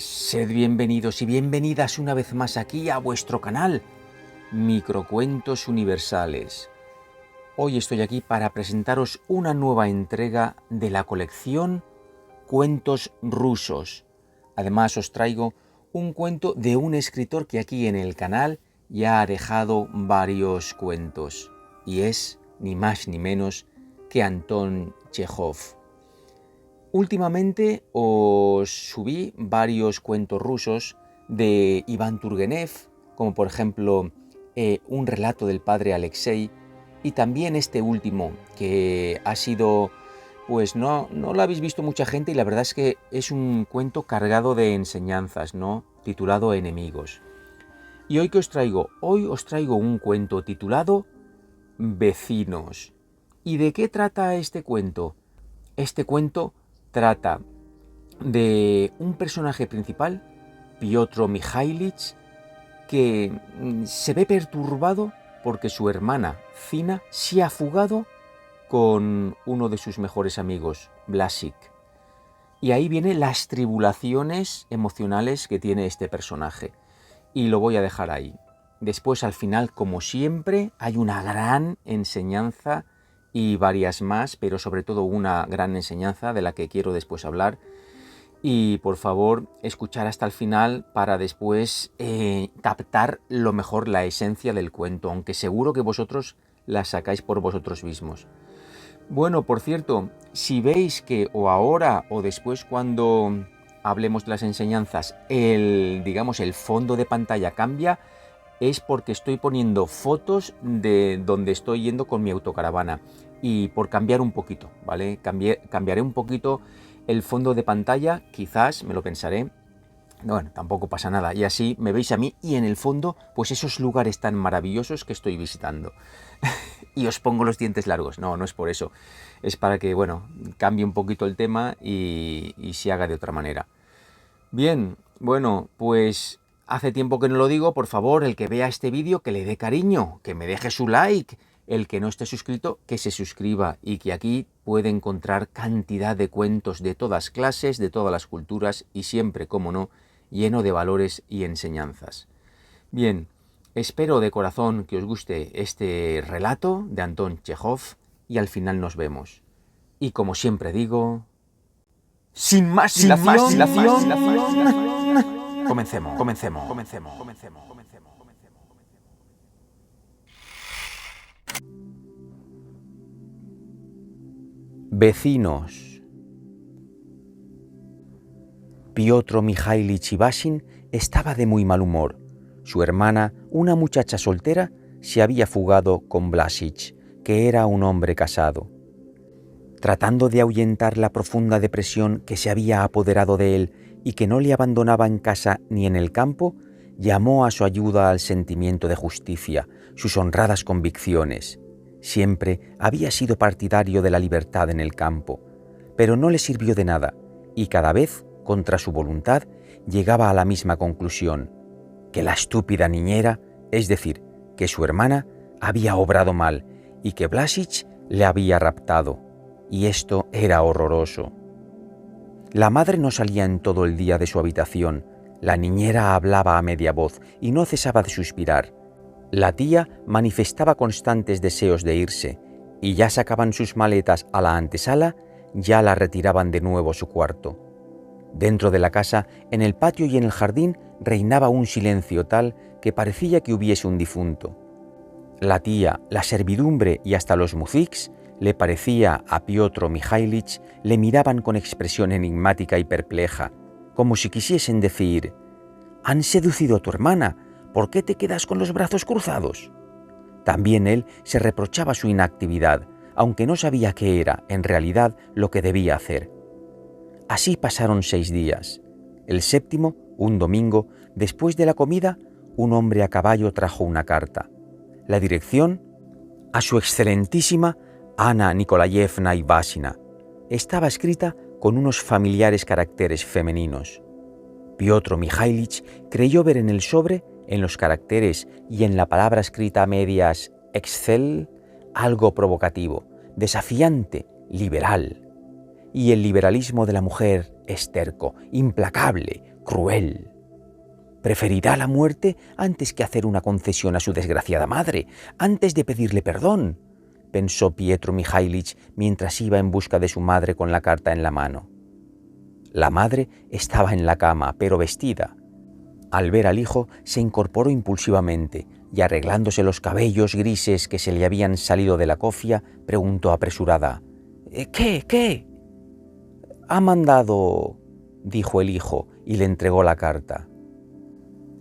Sed bienvenidos y bienvenidas una vez más aquí a vuestro canal, Microcuentos Universales. Hoy estoy aquí para presentaros una nueva entrega de la colección Cuentos Rusos. Además os traigo un cuento de un escritor que aquí en el canal ya ha dejado varios cuentos. Y es ni más ni menos que Anton Chejov. Últimamente os subí varios cuentos rusos de Iván Turgenev, como por ejemplo un relato del padre Alexei, y también este último, que ha sido, pues no lo habéis visto mucha gente, y la verdad es que es un cuento cargado de enseñanzas, ¿no? Titulado Enemigos. ¿Y hoy qué os traigo? Hoy os traigo un cuento titulado Vecinos. ¿Y de qué trata este cuento? Este cuento trata de un personaje principal, Piotr Mikhailich, que se ve perturbado porque su hermana, Zina, se ha fugado con uno de sus mejores amigos, Blasik. Y ahí vienen las tribulaciones emocionales que tiene este personaje. Y lo voy a dejar ahí. Después, al final, como siempre, hay una gran enseñanza y varias más, pero sobre todo una gran enseñanza de la que quiero después hablar. Y por favor, escuchar hasta el final para después captar lo mejor la esencia del cuento, aunque seguro que vosotros la sacáis por vosotros mismos. Bueno, por cierto, si veis que o ahora o después cuando hablemos de las enseñanzas, el fondo de pantalla cambia, es porque estoy poniendo fotos de donde estoy yendo con mi autocaravana. Y por cambiar un poquito, ¿vale? Cambiaré un poquito el fondo de pantalla, quizás, me lo pensaré. Bueno, tampoco pasa nada. Y así me veis a mí y en el fondo, pues esos lugares tan maravillosos que estoy visitando. Y os pongo los dientes largos. No es por eso. Es para que, bueno, cambie un poquito el tema y se haga de otra manera. Bien, bueno, pues hace tiempo que no lo digo. Por favor, el que vea este vídeo, que le dé cariño, que me deje su like. El que no esté suscrito, que se suscriba, y que aquí puede encontrar cantidad de cuentos de todas clases, de todas las culturas, y siempre, como no, lleno de valores y enseñanzas. Bien, espero de corazón que os guste este relato de Anton Chejov, y al final nos vemos. Y como siempre digo, sin más dilación, comencemos. Vecinos. Piotr Mikhailich Ivasin estaba de muy mal humor. Su hermana, una muchacha soltera, se había fugado con Blasich, que era un hombre casado. Tratando de ahuyentar la profunda depresión que se había apoderado de él y que no le abandonaba en casa ni en el campo, llamó a su ayuda al sentimiento de justicia, sus honradas convicciones. Siempre había sido partidario de la libertad en el campo, pero no le sirvió de nada, y cada vez, contra su voluntad, llegaba a la misma conclusión, que la estúpida niñera, es decir, que su hermana, había obrado mal, y que Blasich le había raptado, y esto era horroroso. La madre no salía en todo el día de su habitación, la niñera hablaba a media voz y no cesaba de suspirar. La tía manifestaba constantes deseos de irse, y ya sacaban sus maletas a la antesala, ya la retiraban de nuevo a su cuarto. Dentro de la casa, en el patio y en el jardín, reinaba un silencio tal que parecía que hubiese un difunto. La tía, la servidumbre y hasta los muziks, le parecía a Piotr Mikhailich, le miraban con expresión enigmática y perpleja, como si quisiesen decir: «Han seducido a tu hermana, ¿por qué te quedas con los brazos cruzados?». También él se reprochaba su inactividad, aunque no sabía qué era, en realidad, lo que debía hacer. Así pasaron 6 días. El séptimo, un domingo, después de la comida, un hombre a caballo trajo una carta. La dirección: a su excelentísima Ana Nikolayevna Ivasina. Estaba escrita con unos familiares caracteres femeninos. Piotr Mikhailich creyó ver en el sobre, en los caracteres y en la palabra escrita a medias Excel, algo provocativo, desafiante, liberal. Y el liberalismo de la mujer es terco, implacable, cruel. Preferirá la muerte antes que hacer una concesión a su desgraciada madre, antes de pedirle perdón, pensó Pietro Mikhailich mientras iba en busca de su madre con la carta en la mano. La madre estaba en la cama, pero vestida. Al ver al hijo, se incorporó impulsivamente y, arreglándose los cabellos grises que se le habían salido de la cofia, preguntó apresurada: ¿Qué? «Ha mandado», dijo el hijo y le entregó la carta.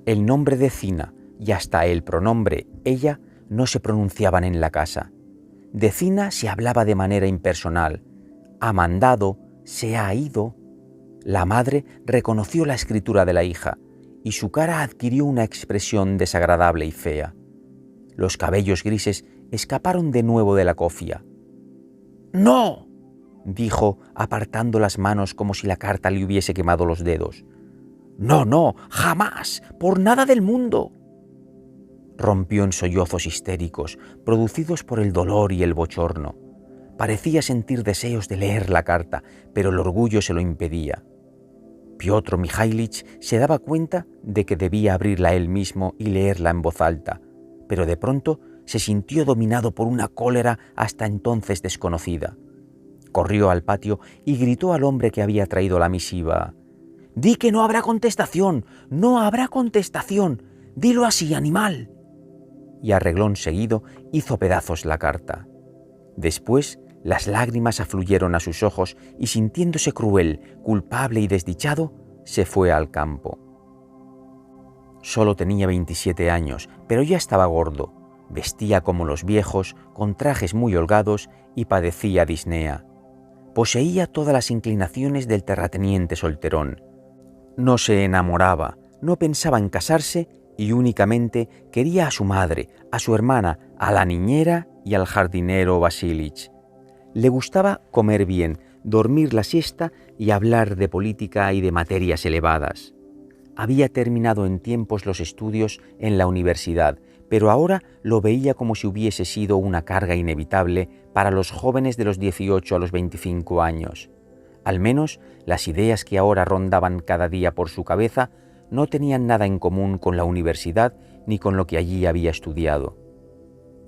El nombre de Zina y hasta el pronombre ella no se pronunciaban en la casa. De Zina se hablaba de manera impersonal. Ha mandado, se ha ido. La madre reconoció la escritura de la hija y su cara adquirió una expresión desagradable y fea. Los cabellos grises escaparon de nuevo de la cofia. «¡No!», dijo, apartando las manos como si la carta le hubiese quemado los dedos. «No, jamás, por nada del mundo». Rompió en sollozos histéricos, producidos por el dolor y el bochorno. Parecía sentir deseos de leer la carta, pero el orgullo se lo impedía. Piotr Mikhailich se daba cuenta de que debía abrirla él mismo y leerla en voz alta, pero de pronto se sintió dominado por una cólera hasta entonces desconocida. Corrió al patio y gritó al hombre que había traído la misiva: «¡Di que no habrá contestación! ¡No habrá contestación! ¡Dilo así, animal!». Y a reglón seguido hizo pedazos la carta. Después las lágrimas afluyeron a sus ojos y, sintiéndose cruel, culpable y desdichado, se fue al campo. Solo tenía 27 años, pero ya estaba gordo. Vestía como los viejos, con trajes muy holgados, y padecía disnea. Poseía todas las inclinaciones del terrateniente solterón. No se enamoraba, no pensaba en casarse y únicamente quería a su madre, a su hermana, a la niñera y al jardinero Vasilich. Le gustaba comer bien, dormir la siesta y hablar de política y de materias elevadas. Había terminado en tiempos los estudios en la universidad, pero ahora lo veía como si hubiese sido una carga inevitable para los jóvenes de los 18 a los 25 años. Al menos las ideas que ahora rondaban cada día por su cabeza no tenían nada en común con la universidad ni con lo que allí había estudiado.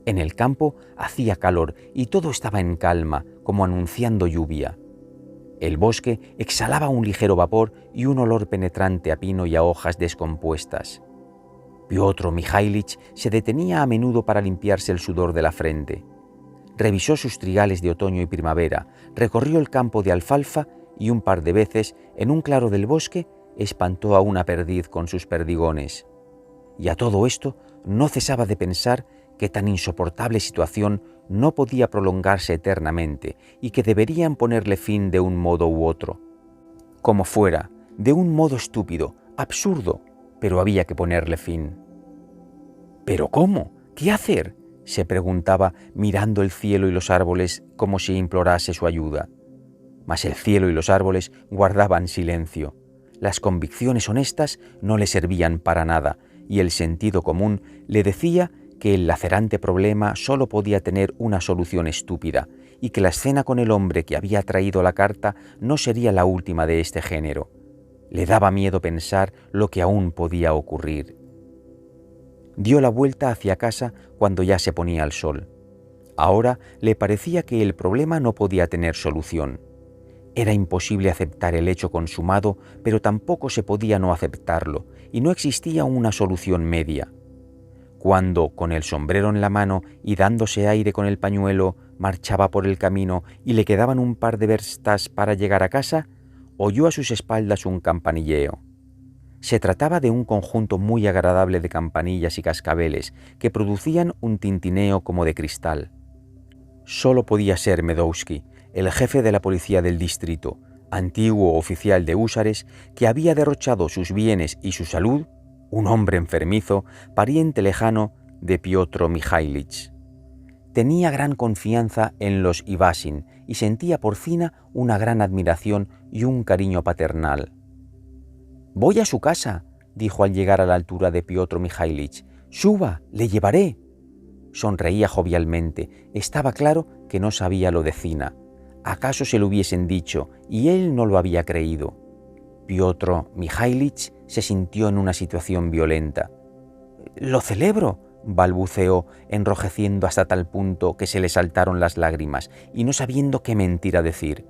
En el campo hacía calor y todo estaba en calma, como anunciando lluvia. El bosque exhalaba un ligero vapor y un olor penetrante a pino y a hojas descompuestas. Piotr Mikhailich se detenía a menudo para limpiarse el sudor de la frente. Revisó sus trigales de otoño y primavera, recorrió el campo de alfalfa y un par de veces, en un claro del bosque, espantó a una perdiz con sus perdigones. Y a todo esto no cesaba de pensar que tan insoportable situación no podía prolongarse eternamente y que deberían ponerle fin de un modo u otro. Como fuera, de un modo estúpido, absurdo, pero había que ponerle fin. ¿Pero cómo? ¿Qué hacer?, se preguntaba, mirando el cielo y los árboles como si implorase su ayuda. Mas el cielo y los árboles guardaban silencio. Las convicciones honestas no le servían para nada, y el sentido común le decía que el lacerante problema solo podía tener una solución estúpida, y que la escena con el hombre que había traído la carta no sería la última de este género. Le daba miedo pensar lo que aún podía ocurrir. Dio la vuelta hacia casa cuando ya se ponía el sol. Ahora le parecía que el problema no podía tener solución. Era imposible aceptar el hecho consumado, pero tampoco se podía no aceptarlo, y no existía una solución media. Cuando, con el sombrero en la mano y dándose aire con el pañuelo, marchaba por el camino y le quedaban un par de verstas para llegar a casa, oyó a sus espaldas un campanilleo. Se trataba de un conjunto muy agradable de campanillas y cascabeles que producían un tintineo como de cristal. Solo podía ser Medowski, el jefe de la policía del distrito, antiguo oficial de húsares que había derrochado sus bienes y su salud, un hombre enfermizo, pariente lejano de Piotr Mikhailich. Tenía gran confianza en los Ivasin y sentía por Zina una gran admiración y un cariño paternal. «Voy a su casa», dijo al llegar a la altura de Piotr Mikhailich. «Suba, le llevaré». Sonreía jovialmente. Estaba claro que no sabía lo de Zina. ¿Acaso se lo hubiesen dicho y él no lo había creído? Piotr Mijaílich se sintió en una situación violenta. «Lo celebro», balbuceó, enrojeciendo hasta tal punto que se le saltaron las lágrimas y no sabiendo qué mentira decir.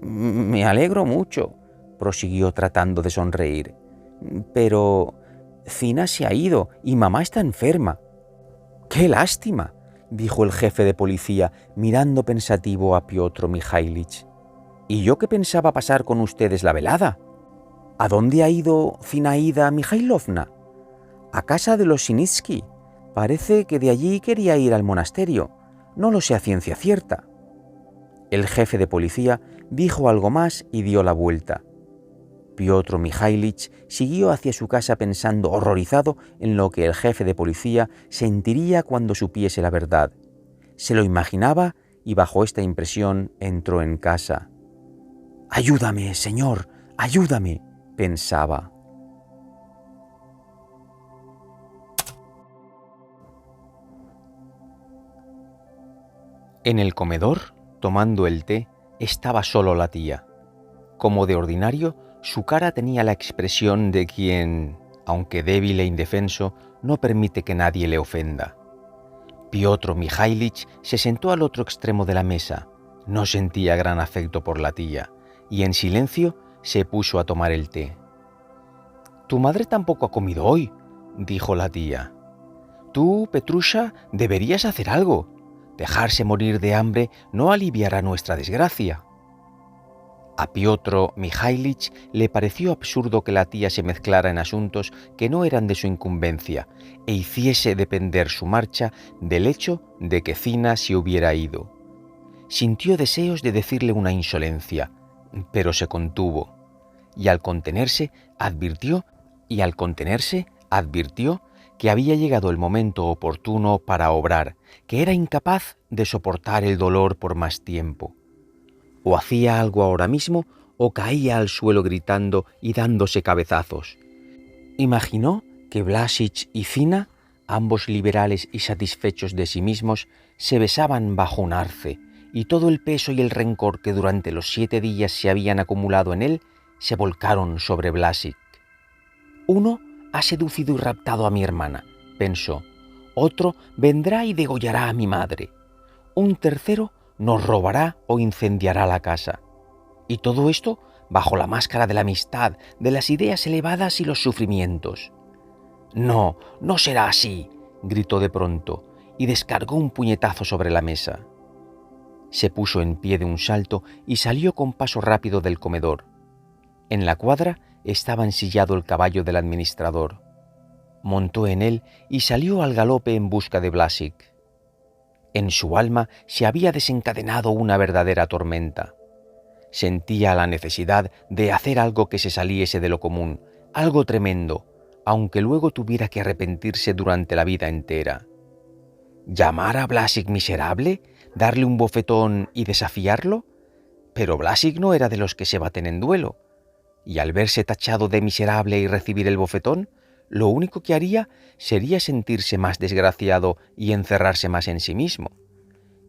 «Me alegro mucho», prosiguió tratando de sonreír. «Pero Zina se ha ido y mamá está enferma». «¡Qué lástima!», dijo el jefe de policía, mirando pensativo a Piotr Mijaílich. «¿Y yo qué pensaba pasar con ustedes la velada? ¿A dónde ha ido Zinaida Mijailovna? A casa de los Sinitsky. Parece que de allí quería ir al monasterio. No lo sé a ciencia cierta». El jefe de policía dijo algo más y dio la vuelta. Piotr Mijaílich siguió hacia su casa pensando horrorizado en lo que el jefe de policía sentiría cuando supiese la verdad. Se lo imaginaba y bajo esta impresión entró en casa. «Ayúdame, señor, ayúdame», pensaba. En el comedor, tomando el té, estaba solo la tía. Como de ordinario, su cara tenía la expresión de quien, aunque débil e indefenso, no permite que nadie le ofenda. Piotr Mijaílich se sentó al otro extremo de la mesa. No sentía gran afecto por la tía, y en silencio se puso a tomar el té. «Tu madre tampoco ha comido hoy», dijo la tía. «Tú, Petrusha, deberías hacer algo. Dejarse morir de hambre no aliviará nuestra desgracia». A Piotr Mijaílich le pareció absurdo que la tía se mezclara en asuntos que no eran de su incumbencia e hiciese depender su marcha del hecho de que Zina se hubiera ido. Sintió deseos de decirle una insolencia, pero se contuvo, y al contenerse advirtió que había llegado el momento oportuno para obrar, que era incapaz de soportar el dolor por más tiempo. O hacía algo ahora mismo o caía al suelo gritando y dándose cabezazos. Imaginó que Blasic y Zina, ambos liberales y satisfechos de sí mismos, se besaban bajo un arce, y todo el peso y el rencor que durante los 7 días se habían acumulado en él se volcaron sobre Blasic. «Uno ha seducido y raptado a mi hermana», pensó. «Otro vendrá y degollará a mi madre. Un tercero nos robará o incendiará la casa. Y todo esto bajo la máscara de la amistad, de las ideas elevadas y los sufrimientos». «No, no será así», gritó de pronto, y descargó un puñetazo sobre la mesa. Se puso en pie de un salto y salió con paso rápido del comedor. En la cuadra estaba ensillado el caballo del administrador. Montó en él y salió al galope en busca de Blasic. En su alma se había desencadenado una verdadera tormenta. Sentía la necesidad de hacer algo que se saliese de lo común, algo tremendo, aunque luego tuviera que arrepentirse durante la vida entera. ¿Llamar a Blasic miserable? ¿Darle un bofetón y desafiarlo? Pero Blasic no era de los que se baten en duelo, y al verse tachado de miserable y recibir el bofetón, lo único que haría sería sentirse más desgraciado y encerrarse más en sí mismo.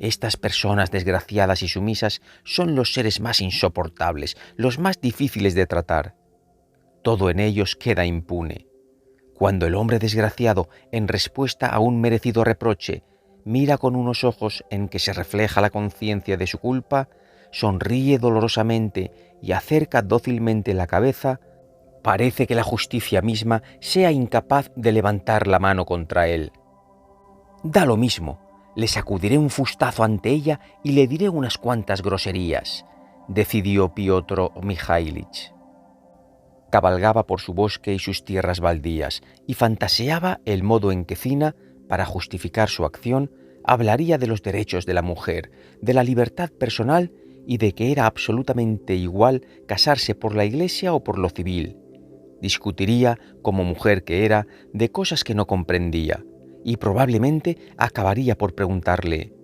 Estas personas desgraciadas y sumisas son los seres más insoportables, los más difíciles de tratar. Todo en ellos queda impune. Cuando el hombre desgraciado, en respuesta a un merecido reproche, mira con unos ojos en que se refleja la conciencia de su culpa, sonríe dolorosamente y acerca dócilmente la cabeza, parece que la justicia misma sea incapaz de levantar la mano contra él. Da lo mismo, le sacudiré un fustazo ante ella y le diré unas cuantas groserías, decidió Piotr Mijaílich. Cabalgaba por su bosque y sus tierras baldías y fantaseaba el modo en que Zina, para justificar su acción, hablaría de los derechos de la mujer, de la libertad personal y de que era absolutamente igual casarse por la Iglesia o por lo civil. Discutiría, como mujer que era, de cosas que no comprendía, y probablemente acabaría por preguntarle: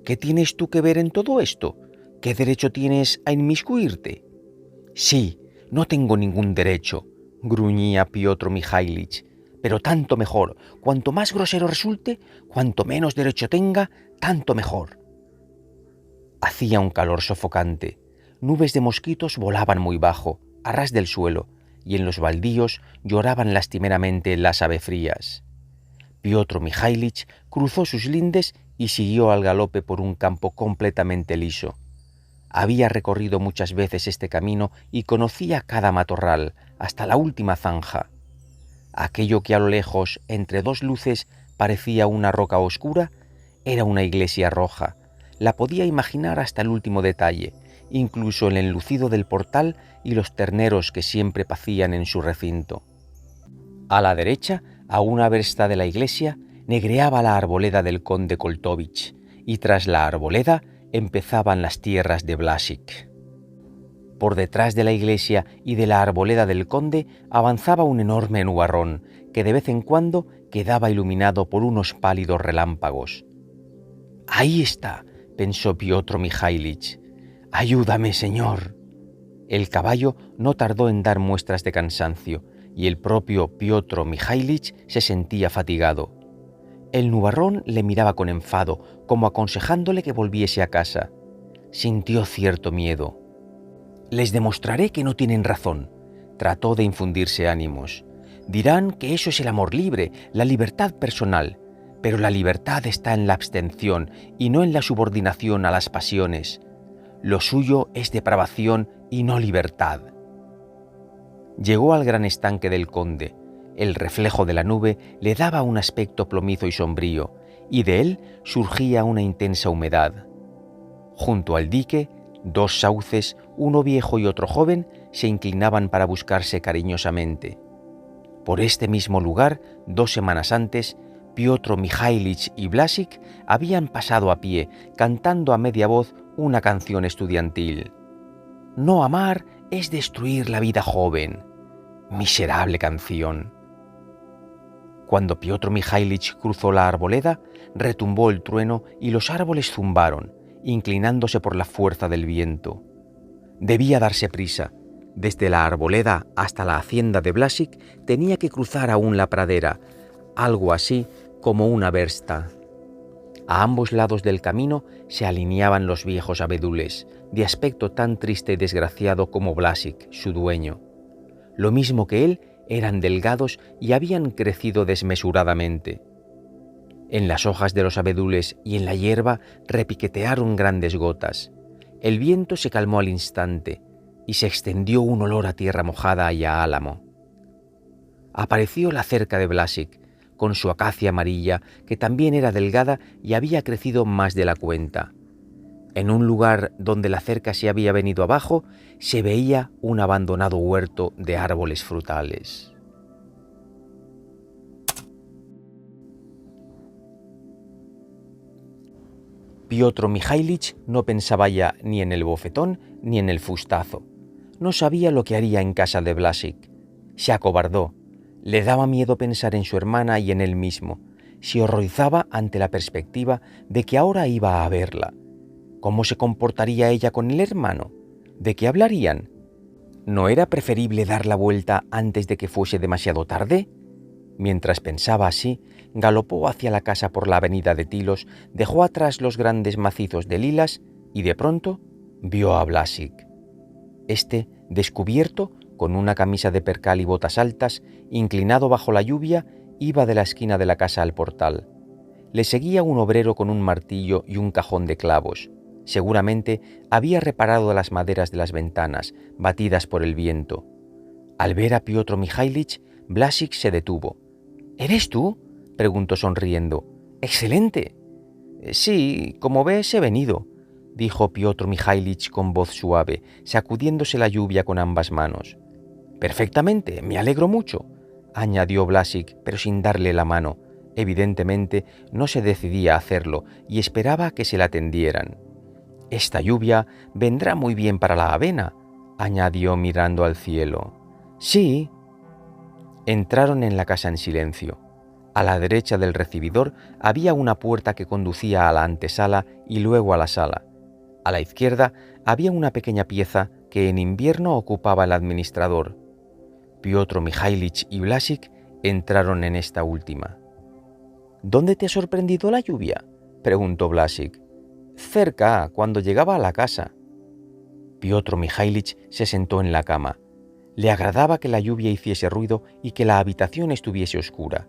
«¿Qué tienes tú que ver en todo esto? ¿Qué derecho tienes a inmiscuirte?» «Sí, no tengo ningún derecho», gruñía Piotr Mijaílich, «pero tanto mejor. Cuanto más grosero resulte, cuanto menos derecho tenga, tanto mejor». Hacía un calor sofocante. Nubes de mosquitos volaban muy bajo, a ras del suelo, y en los baldíos lloraban lastimeramente las avefrías. Piotr Mijáilich cruzó sus lindes y siguió al galope por un campo completamente liso. Había recorrido muchas veces este camino y conocía cada matorral, hasta la última zanja. Aquello que a lo lejos, entre dos luces, parecía una roca oscura, era una iglesia roja. La podía imaginar hasta el último detalle, incluso el enlucido del portal y los terneros que siempre pacían en su recinto. A la derecha, a una versta de la iglesia, negreaba la arboleda del conde Koltovich, y tras la arboleda empezaban las tierras de Blášik. Por detrás de la iglesia y de la arboleda del conde avanzaba un enorme nubarrón que de vez en cuando quedaba iluminado por unos pálidos relámpagos. «Ahí está», pensó Piotr Mijáilich. «Ayúdame, señor». El caballo no tardó en dar muestras de cansancio y el propio Piotr Mijáilich se sentía fatigado. El nubarrón le miraba con enfado, como aconsejándole que volviese a casa. Sintió cierto miedo. «Les demostraré que no tienen razón», trató de infundirse ánimos. «Dirán que eso es el amor libre, la libertad personal, pero la libertad está en la abstención y no en la subordinación a las pasiones. Lo suyo es depravación y no libertad». Llegó al gran estanque del conde. El reflejo de la nube le daba un aspecto plomizo y sombrío, y de él surgía una intensa humedad. Junto al dique, dos sauces, uno viejo y otro joven, se inclinaban para buscarse cariñosamente. Por este mismo lugar, 2 semanas antes, Piotr Mijáilich y Blášik habían pasado a pie, cantando a media voz una canción estudiantil. «No amar es destruir la vida joven». Miserable canción. Cuando Piotr Mijáilich cruzó la arboleda, retumbó el trueno y los árboles zumbaron, inclinándose por la fuerza del viento. Debía darse prisa. Desde la arboleda hasta la hacienda de Blášik tenía que cruzar aún la pradera, algo así como una versta. A ambos lados del camino se alineaban los viejos abedules, de aspecto tan triste y desgraciado como Blášik, su dueño. Lo mismo que él, eran delgados y habían crecido desmesuradamente. En las hojas de los abedules y en la hierba repiquetearon grandes gotas. El viento se calmó al instante y se extendió un olor a tierra mojada y a álamo. Apareció la cerca de Blášik, con su acacia amarilla, que también era delgada y había crecido más de la cuenta. En un lugar donde la cerca se había venido abajo, se veía un abandonado huerto de árboles frutales. Piotr Mijáilich no pensaba ya ni en el bofetón ni en el fustazo. No sabía lo que haría en casa de Blášik. Se acobardó. Le daba miedo pensar en su hermana y en él mismo. Se horrorizaba ante la perspectiva de que ahora iba a verla. ¿Cómo se comportaría ella con el hermano? ¿De qué hablarían? ¿No era preferible dar la vuelta antes de que fuese demasiado tarde? Mientras pensaba así, galopó hacia la casa por la avenida de Tilos, dejó atrás los grandes macizos de lilas y de pronto vio a Blášik. Este, descubierto, con una camisa de percal y botas altas, inclinado bajo la lluvia, iba de la esquina de la casa al portal. Le seguía un obrero con un martillo y un cajón de clavos. Seguramente había reparado las maderas de las ventanas, batidas por el viento. Al ver a Piotr Mijáilich, Blášik se detuvo. «¿Eres tú?», preguntó sonriendo. «¡Excelente!». «Sí, como ves, he venido», dijo Piotr Mijáilich con voz suave, sacudiéndose la lluvia con ambas manos. «Perfectamente, me alegro mucho», añadió Blášik, pero sin darle la mano. Evidentemente no se decidía a hacerlo y esperaba a que se la tendieran. «Esta lluvia vendrá muy bien para la avena», añadió mirando al cielo. «Sí». Entraron en la casa en silencio. A la derecha del recibidor había una puerta que conducía a la antesala y luego a la sala. A la izquierda había una pequeña pieza que en invierno ocupaba el administrador. Piotr Mijáilich y Blášik entraron en esta última. «¿Dónde te ha sorprendido la lluvia?», preguntó Blášik. «Cerca, cuando llegaba a la casa». Piotr Mijáilich se sentó en la cama. Le agradaba que la lluvia hiciese ruido y que la habitación estuviese oscura.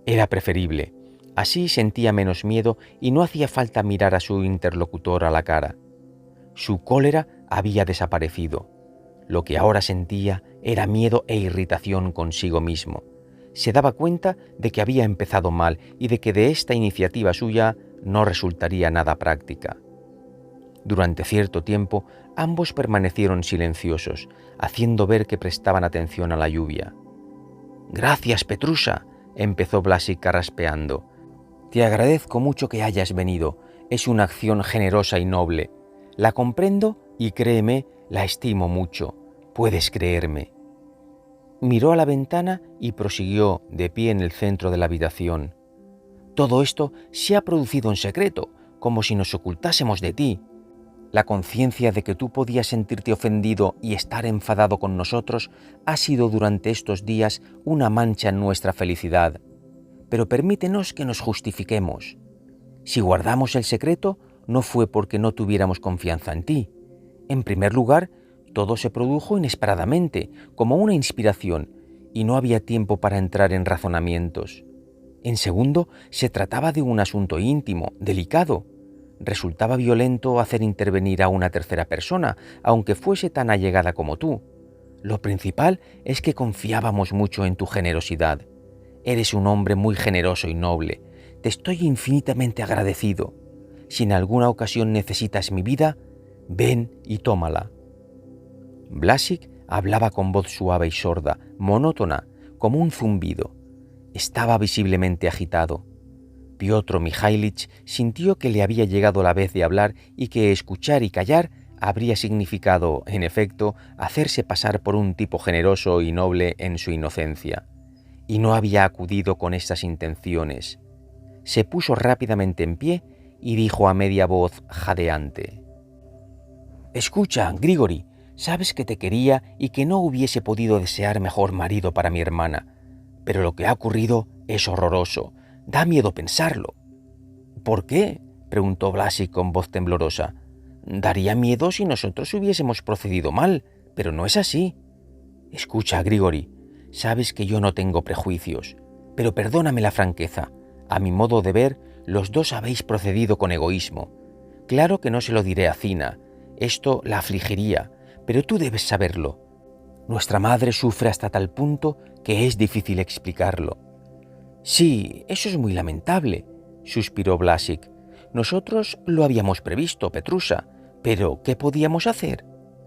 Era preferible. Así sentía menos miedo y no hacía falta mirar a su interlocutor a la cara. Su cólera había desaparecido. Lo que ahora sentía era miedo e irritación consigo mismo. Se daba cuenta de que había empezado mal y de que de esta iniciativa suya no resultaría nada práctica. Durante cierto tiempo, ambos permanecieron silenciosos, haciendo ver que prestaban atención a la lluvia. «Gracias, Petrusha», empezó Blasik carraspeando. «Te agradezco mucho que hayas venido. Es una acción generosa y noble. La comprendo y, créeme, la estimo mucho. Puedes creerme». Miró a la ventana y prosiguió, de pie en el centro de la habitación. «Todo esto se ha producido en secreto, como si nos ocultásemos de ti. La conciencia de que tú podías sentirte ofendido y estar enfadado con nosotros ha sido durante estos días una mancha en nuestra felicidad. Pero permítenos que nos justifiquemos. Si guardamos el secreto, no fue porque no tuviéramos confianza en ti. En primer lugar, todo se produjo inesperadamente, como una inspiración, y no había tiempo para entrar en razonamientos. En segundo, se trataba de un asunto íntimo, delicado. Resultaba violento hacer intervenir a una tercera persona, aunque fuese tan allegada como tú. Lo principal es que confiábamos mucho en tu generosidad. Eres un hombre muy generoso y noble. Te estoy infinitamente agradecido. Si en alguna ocasión necesitas mi vida, ven y tómala». Blasik hablaba con voz suave y sorda, monótona, como un zumbido. Estaba visiblemente agitado. Piotr Mikhailich sintió que le había llegado la vez de hablar y que escuchar y callar habría significado, en efecto, hacerse pasar por un tipo generoso y noble en su inocencia. Y no había acudido con estas intenciones. Se puso rápidamente en pie y dijo a media voz jadeante: «Escucha, Grigori, sabes que te quería y que no hubiese podido desear mejor marido para mi hermana, pero lo que ha ocurrido es horroroso. Da miedo pensarlo». «¿Por qué?», preguntó Blasik con voz temblorosa. «Daría miedo si nosotros hubiésemos procedido mal, pero no es así». «Escucha, Grigori, sabes que yo no tengo prejuicios, pero perdóname la franqueza. A mi modo de ver, los dos habéis procedido con egoísmo. Claro que no se lo diré a Zina, esto la afligiría, pero tú debes saberlo. Nuestra madre sufre hasta tal punto que es difícil explicarlo». «Sí, eso es muy lamentable», suspiró Blasik. «Nosotros lo habíamos previsto, Petrusha, pero ¿qué podíamos hacer?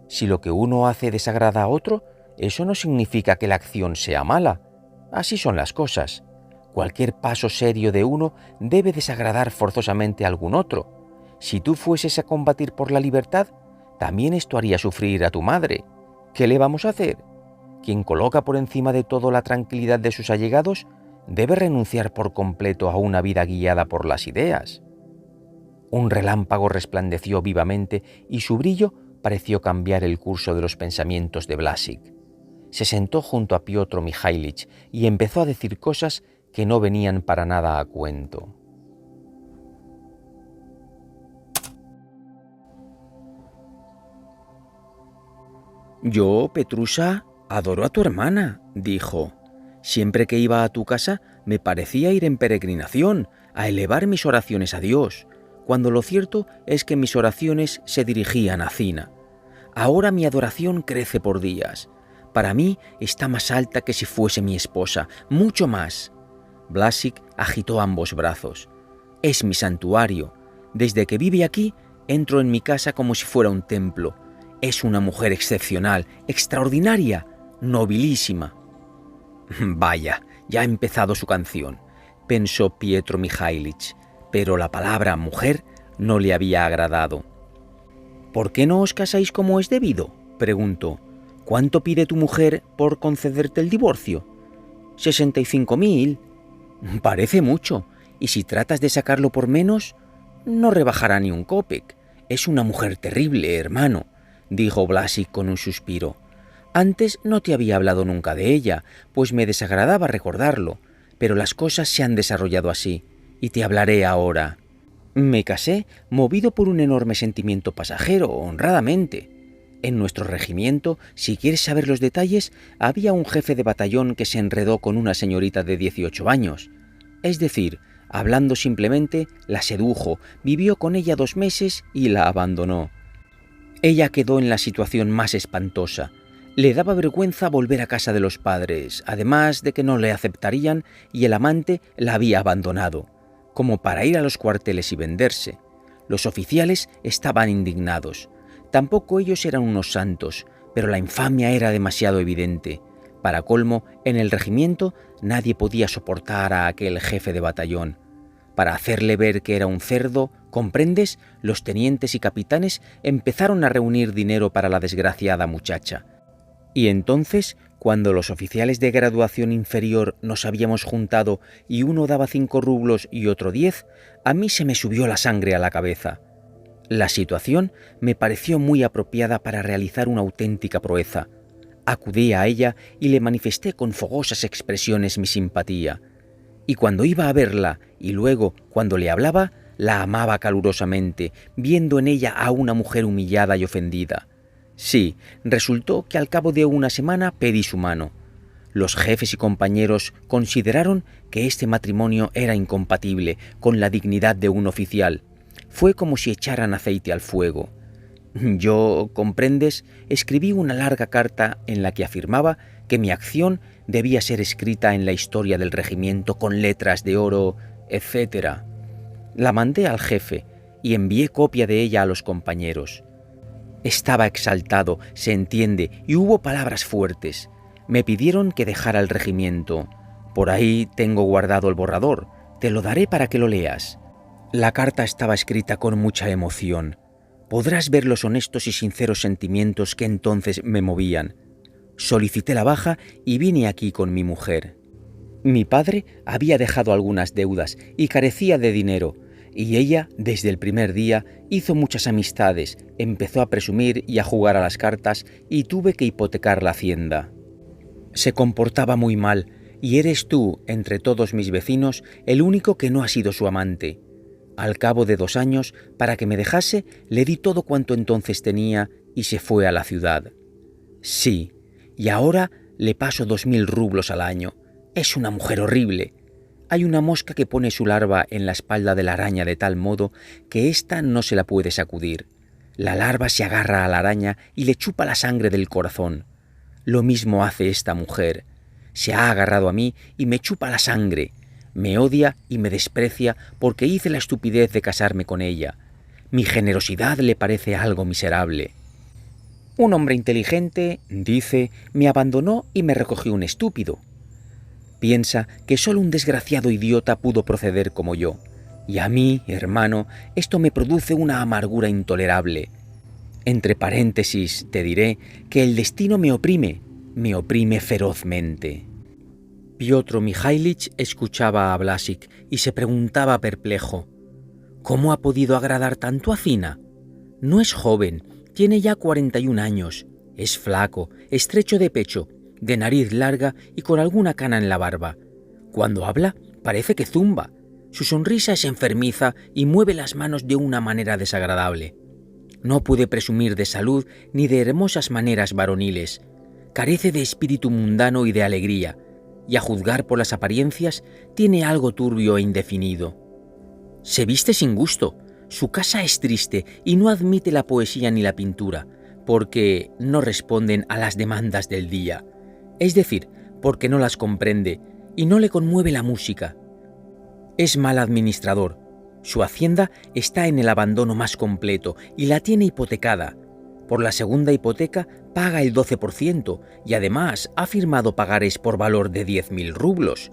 Si lo que uno hace desagrada a otro, eso no significa que la acción sea mala. Así son las cosas. Cualquier paso serio de uno debe desagradar forzosamente a algún otro. Si tú fueses a combatir por la libertad, también esto haría sufrir a tu madre. ¿Qué le vamos a hacer? Quien coloca por encima de todo la tranquilidad de sus allegados debe renunciar por completo a una vida guiada por las ideas». Un relámpago resplandeció vivamente y su brillo pareció cambiar el curso de los pensamientos de Blasik. Se sentó junto a Piotr Mikhailich y empezó a decir cosas que no venían para nada a cuento. «Yo, Petrusha, adoro a tu hermana», dijo. «Siempre que iba a tu casa me parecía ir en peregrinación, a elevar mis oraciones a Dios, cuando lo cierto es que mis oraciones se dirigían a Zina. Ahora mi adoración crece por días. Para mí está más alta que si fuese mi esposa, mucho más». Blasik agitó ambos brazos. «Es mi santuario. Desde que vive aquí, entro en mi casa como si fuera un templo. Es una mujer excepcional, extraordinaria, nobilísima». «Vaya, ya ha empezado su canción», pensó Pietro Mikhailich, pero la palabra mujer no le había agradado. «¿Por qué no os casáis como es debido?», preguntó. «¿Cuánto pide tu mujer por concederte el divorcio?» «65.000. Parece mucho, y si tratas de sacarlo por menos, no rebajará ni un kopek. Es una mujer terrible, hermano», dijo Blasik con un suspiro. «Antes no te había hablado nunca de ella, pues me desagradaba recordarlo, pero las cosas se han desarrollado así, y te hablaré ahora. Me casé movido por un enorme sentimiento pasajero, honradamente. En nuestro regimiento, si quieres saber los detalles, había un jefe de batallón que se enredó con una señorita de 18 años. Es decir, hablando simplemente, la sedujo, vivió con ella 2 meses y la abandonó. Ella quedó en la situación más espantosa. Le daba vergüenza volver a casa de los padres, además de que no le aceptarían y el amante la había abandonado, como para ir a los cuarteles y venderse. Los oficiales estaban indignados. Tampoco ellos eran unos santos, pero la infamia era demasiado evidente. Para colmo, en el regimiento nadie podía soportar a aquel jefe de batallón. Para hacerle ver que era un cerdo, ¿comprendes? Los tenientes y capitanes empezaron a reunir dinero para la desgraciada muchacha. Y entonces, cuando los oficiales de graduación inferior nos habíamos juntado y uno daba 5 rublos y otro 10, a mí se me subió la sangre a la cabeza. La situación me pareció muy apropiada para realizar una auténtica proeza. Acudí a ella y le manifesté con fogosas expresiones mi simpatía. Y cuando iba a verla y luego cuando le hablaba, la amaba calurosamente, viendo en ella a una mujer humillada y ofendida. Sí, resultó que al cabo de una semana pedí su mano. Los jefes y compañeros consideraron que este matrimonio era incompatible con la dignidad de un oficial. Fue como si echaran aceite al fuego. Yo, ¿comprendes?, escribí una larga carta en la que afirmaba que mi acción debía ser escrita en la historia del regimiento con letras de oro, etc. La mandé al jefe y envié copia de ella a los compañeros. Estaba exaltado, se entiende, y hubo palabras fuertes. Me pidieron que dejara el regimiento. Por ahí tengo guardado el borrador. Te lo daré para que lo leas. La carta estaba escrita con mucha emoción. Podrás ver los honestos y sinceros sentimientos que entonces me movían. Solicité la baja y vine aquí con mi mujer. Mi padre había dejado algunas deudas y carecía de dinero, y ella, desde el primer día, hizo muchas amistades, empezó a presumir y a jugar a las cartas y tuve que hipotecar la hacienda. Se comportaba muy mal, y eres tú, entre todos mis vecinos, el único que no ha sido su amante. Al cabo de 2 años, para que me dejase, le di todo cuanto entonces tenía y se fue a la ciudad. Sí, y ahora le paso 2000 rublos al año. Es una mujer horrible. Hay una mosca que pone su larva en la espalda de la araña de tal modo que ésta no se la puede sacudir. La larva se agarra a la araña y le chupa la sangre del corazón. Lo mismo hace esta mujer. Se ha agarrado a mí y me chupa la sangre. Me odia y me desprecia porque hice la estupidez de casarme con ella. Mi generosidad le parece algo miserable. Un hombre inteligente, dice, me abandonó y me recogió un estúpido. Piensa que solo un desgraciado idiota pudo proceder como yo. Y a mí, hermano, esto me produce una amargura intolerable. Entre paréntesis, te diré que el destino me oprime ferozmente. Piotr Mikhailich escuchaba a Blasik y se preguntaba perplejo: ¿cómo ha podido agradar tanto a Zina? No es joven, tiene ya 41 años, es flaco, estrecho de pecho, de nariz larga y con alguna cana en la barba. Cuando habla, parece que zumba. Su sonrisa es enfermiza y mueve las manos de una manera desagradable. No puede presumir de salud ni de hermosas maneras varoniles. Carece de espíritu mundano y de alegría, y a juzgar por las apariencias, tiene algo turbio e indefinido. Se viste sin gusto, su casa es triste y no admite la poesía ni la pintura, porque no responden a las demandas del día. Es decir, porque no las comprende y no le conmueve la música. Es mal administrador. Su hacienda está en el abandono más completo y la tiene hipotecada. Por la segunda hipoteca paga el 12% y además ha firmado pagares por valor de 10.000 rublos.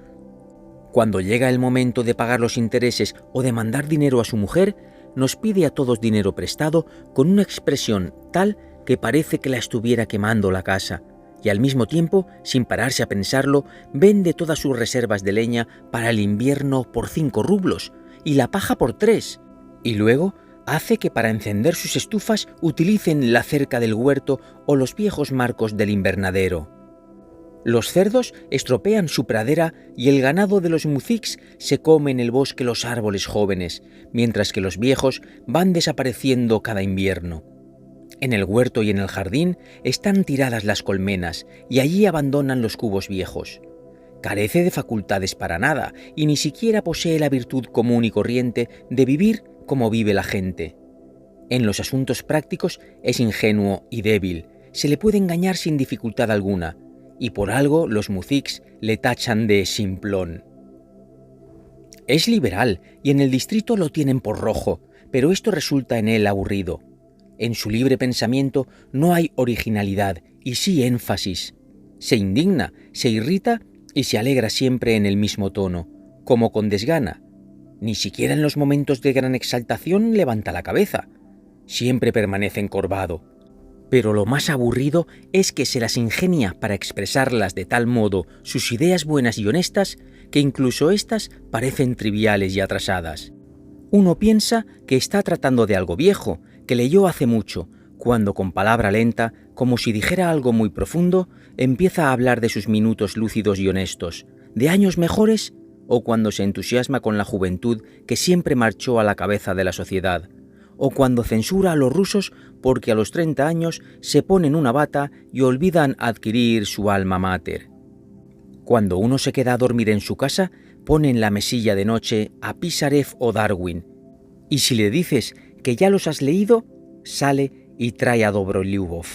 Cuando llega el momento de pagar los intereses o de mandar dinero a su mujer, nos pide a todos dinero prestado con una expresión tal que parece que la estuviera quemando la casa. Y al mismo tiempo, sin pararse a pensarlo, vende todas sus reservas de leña para el invierno por 5 rublos y la paja por 3. Y luego hace que para encender sus estufas utilicen la cerca del huerto o los viejos marcos del invernadero. Los cerdos estropean su pradera y el ganado de los muziks se come en el bosque los árboles jóvenes, mientras que los viejos van desapareciendo cada invierno. En el huerto y en el jardín están tiradas las colmenas y allí abandonan los cubos viejos. Carece de facultades para nada y ni siquiera posee la virtud común y corriente de vivir como vive la gente. En los asuntos prácticos es ingenuo y débil, se le puede engañar sin dificultad alguna, y por algo los muziks le tachan de simplón. Es liberal y en el distrito lo tienen por rojo, pero esto resulta en él aburrido. En su libre pensamiento no hay originalidad y sí énfasis. Se indigna, se irrita y se alegra siempre en el mismo tono, como con desgana. Ni siquiera en los momentos de gran exaltación levanta la cabeza. Siempre permanece encorvado. Pero lo más aburrido es que se las ingenia para expresarlas de tal modo sus ideas buenas y honestas que incluso éstas parecen triviales y atrasadas. Uno piensa que está tratando de algo viejo, que leyó hace mucho, cuando con palabra lenta, como si dijera algo muy profundo, empieza a hablar de sus minutos lúcidos y honestos, de años mejores, o cuando se entusiasma con la juventud que siempre marchó a la cabeza de la sociedad, o cuando censura a los rusos porque a los 30 años se ponen una bata y olvidan adquirir su alma mater. Cuando uno se queda a dormir en su casa, pone en la mesilla de noche a Pisarev o Darwin, y si le dices que ya los has leído, sale y trae a Dobroliubov.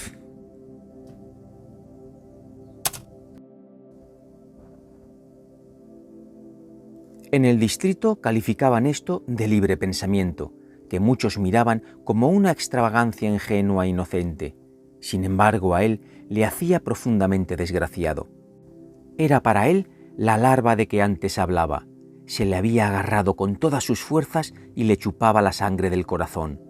En el distrito calificaban esto de libre pensamiento, que muchos miraban como una extravagancia ingenua e inocente. Sin embargo, a él le hacía profundamente desgraciado. Era para él la larva de que antes hablaba. Se le había agarrado con todas sus fuerzas y le chupaba la sangre del corazón.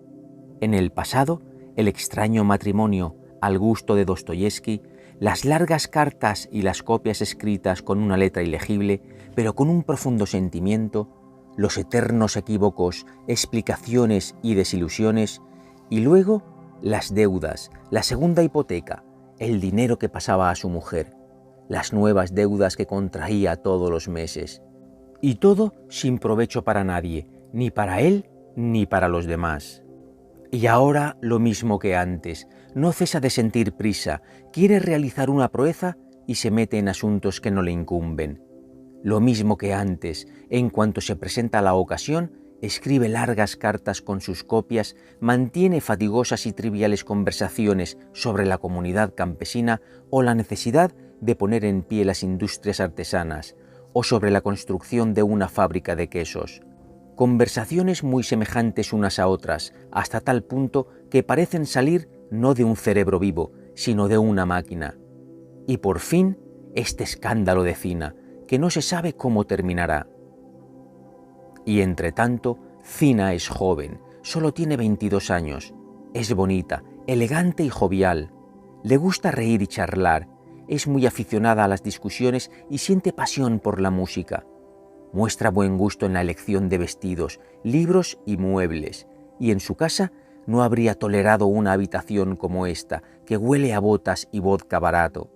En el pasado, el extraño matrimonio al gusto de Dostoyevski, las largas cartas y las copias escritas con una letra ilegible, pero con un profundo sentimiento, los eternos equívocos, explicaciones y desilusiones, y luego las deudas, la segunda hipoteca, el dinero que pasaba a su mujer, las nuevas deudas que contraía todos los meses, y todo sin provecho para nadie, ni para él ni para los demás. Y ahora lo mismo que antes, no cesa de sentir prisa, quiere realizar una proeza y se mete en asuntos que no le incumben. Lo mismo que antes, en cuanto se presenta la ocasión, escribe largas cartas con sus copias, mantiene fatigosas y triviales conversaciones sobre la comunidad campesina o la necesidad de poner en pie las industrias artesanas, o sobre la construcción de una fábrica de quesos. Conversaciones muy semejantes unas a otras, hasta tal punto que parecen salir no de un cerebro vivo, sino de una máquina. Y por fin, este escándalo de Zina, que no se sabe cómo terminará. Y entre tanto, Zina es joven, solo tiene 22 años, es bonita, elegante y jovial, le gusta reír y charlar, es muy aficionada a las discusiones y siente pasión por la música. Muestra buen gusto en la elección de vestidos, libros y muebles, y en su casa no habría tolerado una habitación como esta, que huele a botas y vodka barato.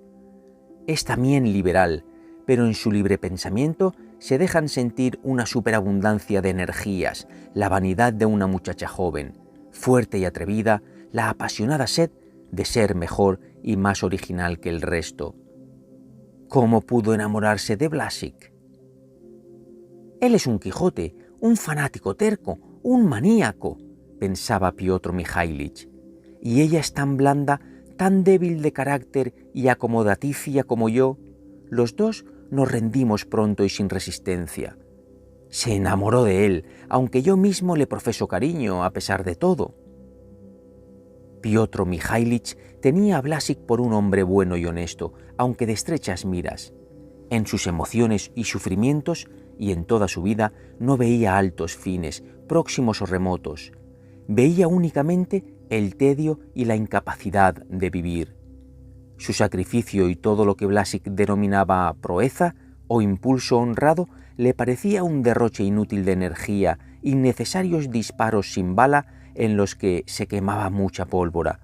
Es también liberal, pero en su libre pensamiento se dejan sentir una superabundancia de energías, la vanidad de una muchacha joven, fuerte y atrevida, la apasionada sed de ser mejor y más original que el resto. ¿Cómo pudo enamorarse de Blasik? Él es un Quijote, un fanático terco, un maníaco, pensaba Piotr Mikhailich, y ella es tan blanda, tan débil de carácter y acomodaticia como yo. Los dos nos rendimos pronto y sin resistencia. Se enamoró de él, aunque yo mismo le profeso cariño a pesar de todo. Piotr Mikhailich tenía a Blasik por un hombre bueno y honesto, aunque de estrechas miras. En sus emociones y sufrimientos y en toda su vida no veía altos fines, próximos o remotos. Veía únicamente el tedio y la incapacidad de vivir. Su sacrificio y todo lo que Blasik denominaba proeza o impulso honrado le parecía un derroche inútil de energía, innecesarios disparos sin bala en los que se quemaba mucha pólvora.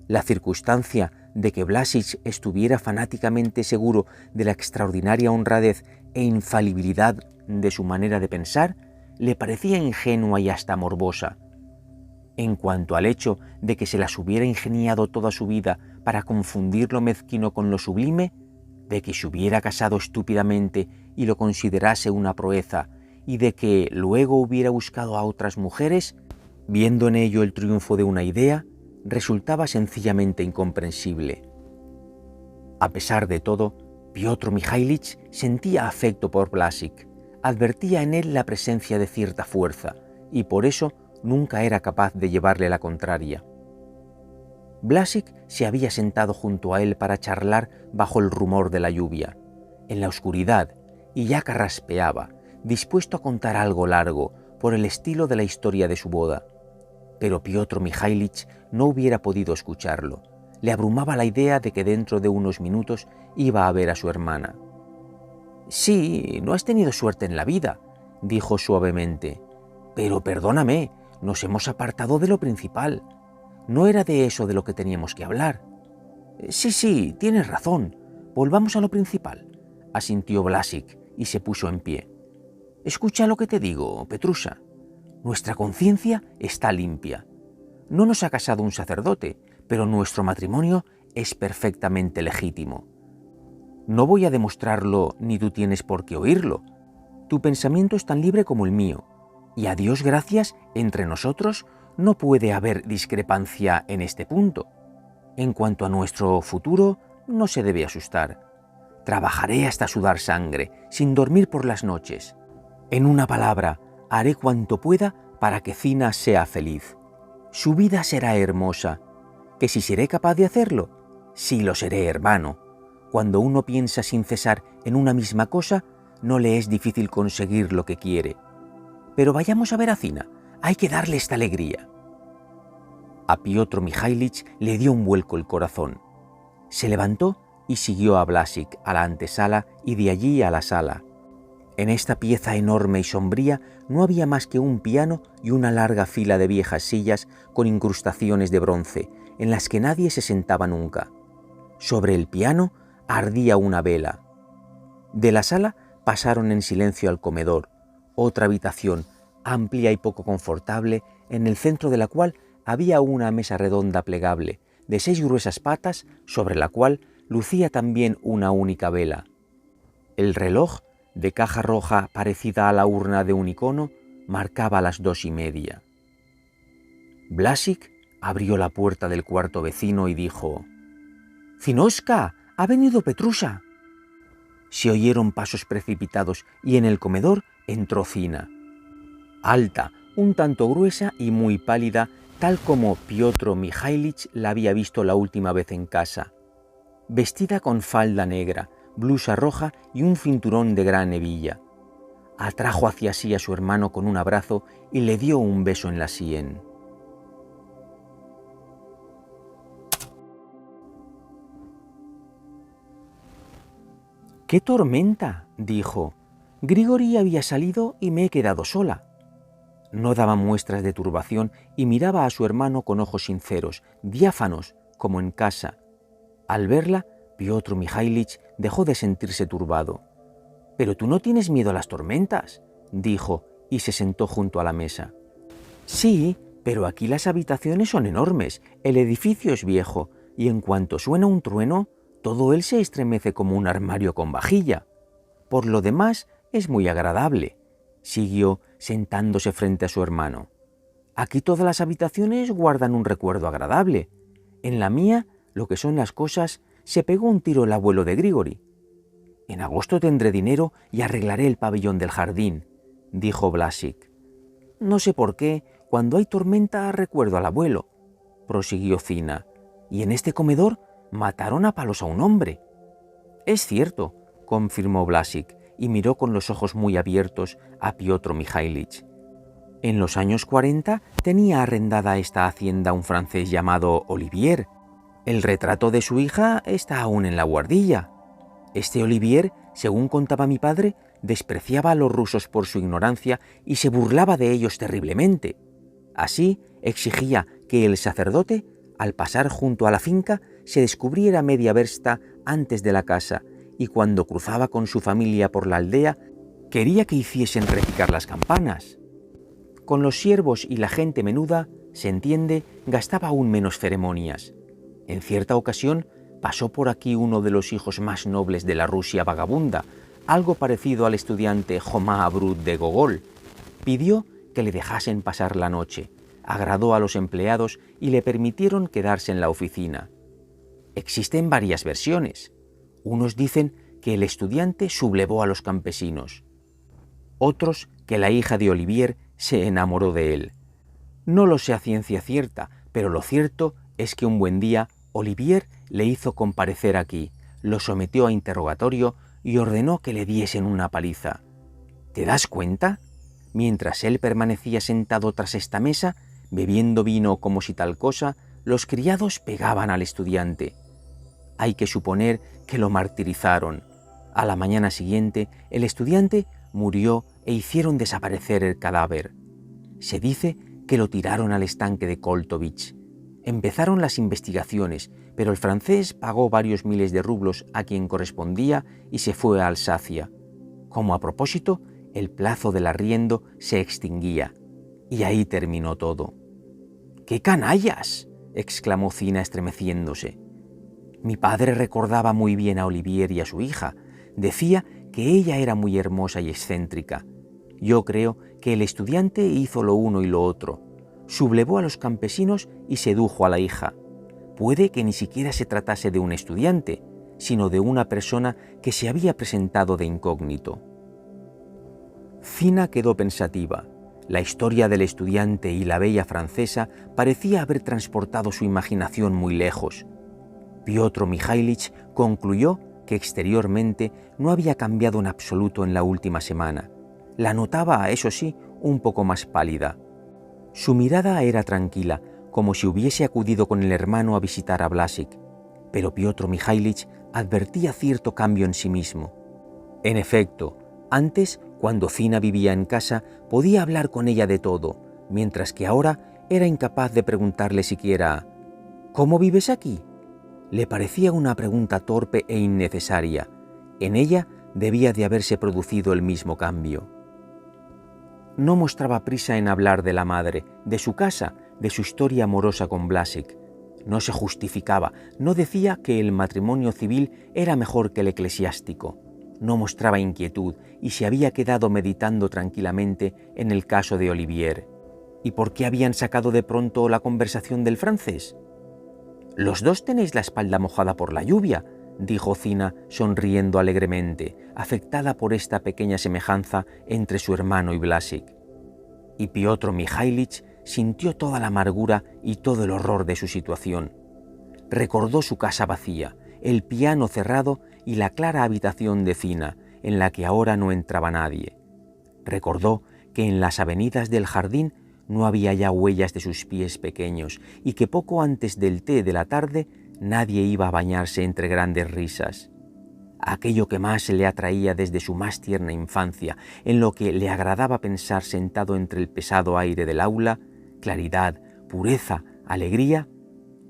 La circunstancia de que Blasik estuviera fanáticamente seguro de la extraordinaria honradez e infalibilidad de su manera de pensar le parecía ingenua y hasta morbosa. En cuanto al hecho de que se las hubiera ingeniado toda su vida para confundir lo mezquino con lo sublime, de que se hubiera casado estúpidamente y lo considerase una proeza, y de que luego hubiera buscado a otras mujeres, viendo en ello el triunfo de una idea, resultaba sencillamente incomprensible. A pesar de todo, Piotr Mikhailich sentía afecto por Błaszczyk, advertía en él la presencia de cierta fuerza, y por eso nunca era capaz de llevarle la contraria. Błaszczyk se había sentado junto a él para charlar bajo el rumor de la lluvia, en la oscuridad, y ya carraspeaba, dispuesto a contar algo largo, por el estilo de la historia de su boda. Pero Piotr Mikhailich no hubiera podido escucharlo. Le abrumaba la idea de que dentro de unos minutos iba a ver a su hermana. «Sí, no has tenido suerte en la vida», dijo suavemente. «Pero perdóname, nos hemos apartado de lo principal. No era de eso de lo que teníamos que hablar». Sí, tienes razón. Volvamos a lo principal», asintió Błaszczyk y se puso en pie. «Escucha lo que te digo, Petrusha. Nuestra conciencia está limpia. No nos ha casado un sacerdote, pero nuestro matrimonio es perfectamente legítimo. No voy a demostrarlo ni tú tienes por qué oírlo. Tu pensamiento es tan libre como el mío, y a Dios gracias, entre nosotros no puede haber discrepancia en este punto. En cuanto a nuestro futuro, no se debe asustar. Trabajaré hasta sudar sangre, sin dormir por las noches. En una palabra, haré cuanto pueda para que Zina sea feliz. Su vida será hermosa. ¿Que si seré capaz de hacerlo? Sí lo seré, hermano. Cuando uno piensa sin cesar en una misma cosa, no le es difícil conseguir lo que quiere. Pero vayamos a ver a Zina. Hay que darle esta alegría». A Piotr Mikhailich le dio un vuelco el corazón. Se levantó y siguió a Błaszczyk a la antesala y de allí a la sala. En esta pieza enorme y sombría no había más que un piano y una larga fila de viejas sillas con incrustaciones de bronce, en las que nadie se sentaba nunca. Sobre el piano ardía una vela. De la sala pasaron en silencio al comedor, otra habitación amplia y poco confortable, en el centro de la cual había una mesa redonda plegable, de 6 gruesas patas, sobre la cual lucía también una única vela. El reloj, de caja roja parecida a la urna de un icono, marcaba las 2:30. Błaszczyk abrió la puerta del cuarto vecino y dijo: «Zinoska, ha venido Petrusha». Se oyeron pasos precipitados y en el comedor entró Zina. Alta, un tanto gruesa y muy pálida, tal como Piotr Mikhailich la había visto la última vez en casa. Vestida con falda negra, blusa roja y un cinturón de gran hebilla. Atrajo hacia sí a su hermano con un abrazo y le dio un beso en la sien. «¡Qué tormenta!», dijo. «Grigori había salido y me he quedado sola». No daba muestras de turbación y miraba a su hermano con ojos sinceros, diáfanos, como en casa. Al verla, Piotr Mikhailich dejó de sentirse turbado. «¿Pero tú no tienes miedo a las tormentas?», dijo, y se sentó junto a la mesa. «Sí, pero aquí las habitaciones son enormes, el edificio es viejo, y en cuanto suena un trueno, todo él se estremece como un armario con vajilla. Por lo demás, es muy agradable», siguió, sentándose frente a su hermano. «Aquí todas las habitaciones guardan un recuerdo agradable. En la mía, lo que son las cosas, se pegó un tiro el abuelo de Grigori. En agosto tendré dinero y arreglaré el pabellón del jardín», dijo Błaszczyk. «No sé por qué, cuando hay tormenta recuerdo al abuelo», prosiguió Zina, «y en este comedor mataron a palos a un hombre». «Es cierto», confirmó Błaszczyk, y miró con los ojos muy abiertos a Piotr Mikhailich. «En los años 40 tenía arrendada esta hacienda un francés llamado Olivier. El retrato de su hija está aún en la buhardilla. Este Olivier, según contaba mi padre, despreciaba a los rusos por su ignorancia y se burlaba de ellos terriblemente. Así exigía que el sacerdote, al pasar junto a la finca, se descubriera media versta antes de la casa, y cuando cruzaba con su familia por la aldea, quería que hiciesen repicar las campanas. Con los siervos y la gente menuda Se entiende, gastaba aún menos ceremonias. En cierta ocasión pasó por aquí uno de los hijos más nobles de la Rusia vagabunda, algo parecido al estudiante Jomá Brut de Gogol. Pidió que le dejasen pasar la noche, agradó a los empleados y le permitieron quedarse en la oficina. Existen varias versiones. Unos dicen que el estudiante sublevó a los campesinos. Otros que la hija de Olivier se enamoró de él. No lo sé a ciencia cierta, pero lo cierto es que un buen día Olivier le hizo comparecer aquí, lo sometió a interrogatorio y ordenó que le diesen una paliza. ¿Te das cuenta? Mientras él permanecía sentado tras esta mesa, bebiendo vino como si tal cosa, los criados pegaban al estudiante. Hay que suponer que lo martirizaron. A la mañana siguiente, el estudiante murió e hicieron desaparecer el cadáver. Se dice que lo tiraron al estanque de Koltovich. Empezaron las investigaciones, pero el francés pagó varios miles de rublos a quien correspondía y se fue a Alsacia. Como a propósito, el plazo del arriendo se extinguía. Y ahí terminó todo. ¡Qué canallas!, exclamó Zina estremeciéndose. Mi padre recordaba muy bien a Olivier y a su hija. Decía que ella era muy hermosa y excéntrica. Yo creo que el estudiante hizo lo uno y lo otro. Sublevó a los campesinos y sedujo a la hija. Puede que ni siquiera se tratase de un estudiante, sino de una persona que se había presentado de incógnito. Zina quedó pensativa. La historia del estudiante y la bella francesa parecía haber transportado su imaginación muy lejos. Piotr Mikhailich concluyó que exteriormente no había cambiado en absoluto en la última semana. La notaba, eso sí, un poco más pálida. Su mirada era tranquila, como si hubiese acudido con el hermano a visitar a Blasik, pero Piotr Mikhailich advertía cierto cambio en sí mismo. En efecto, antes, cuando Zina vivía en casa, podía hablar con ella de todo, mientras que ahora era incapaz de preguntarle siquiera «¿Cómo vives aquí?». Le parecía una pregunta torpe e innecesaria. En ella debía de haberse producido el mismo cambio. No mostraba prisa en hablar de la madre, de su casa, de su historia amorosa con Blasik. No se justificaba, no decía que el matrimonio civil era mejor que el eclesiástico. No mostraba inquietud y se había quedado meditando tranquilamente en el caso de Olivier. ¿Y por qué habían sacado de pronto la conversación del francés? «Los dos tenéis la espalda mojada por la lluvia», dijo Zina sonriendo alegremente, afectada por esta pequeña semejanza entre su hermano y Blasik. Y Piotr Mikhailich sintió toda la amargura y todo el horror de su situación. Recordó su casa vacía, el piano cerrado y la clara habitación de Zina, en la que ahora no entraba nadie. Recordó que en las avenidas del jardín no había ya huellas de sus pies pequeños y que poco antes del té de la tarde nadie iba a bañarse entre grandes risas. Aquello que más le atraía desde su más tierna infancia, en lo que le agradaba pensar sentado entre el pesado aire del aula, claridad, pureza, alegría,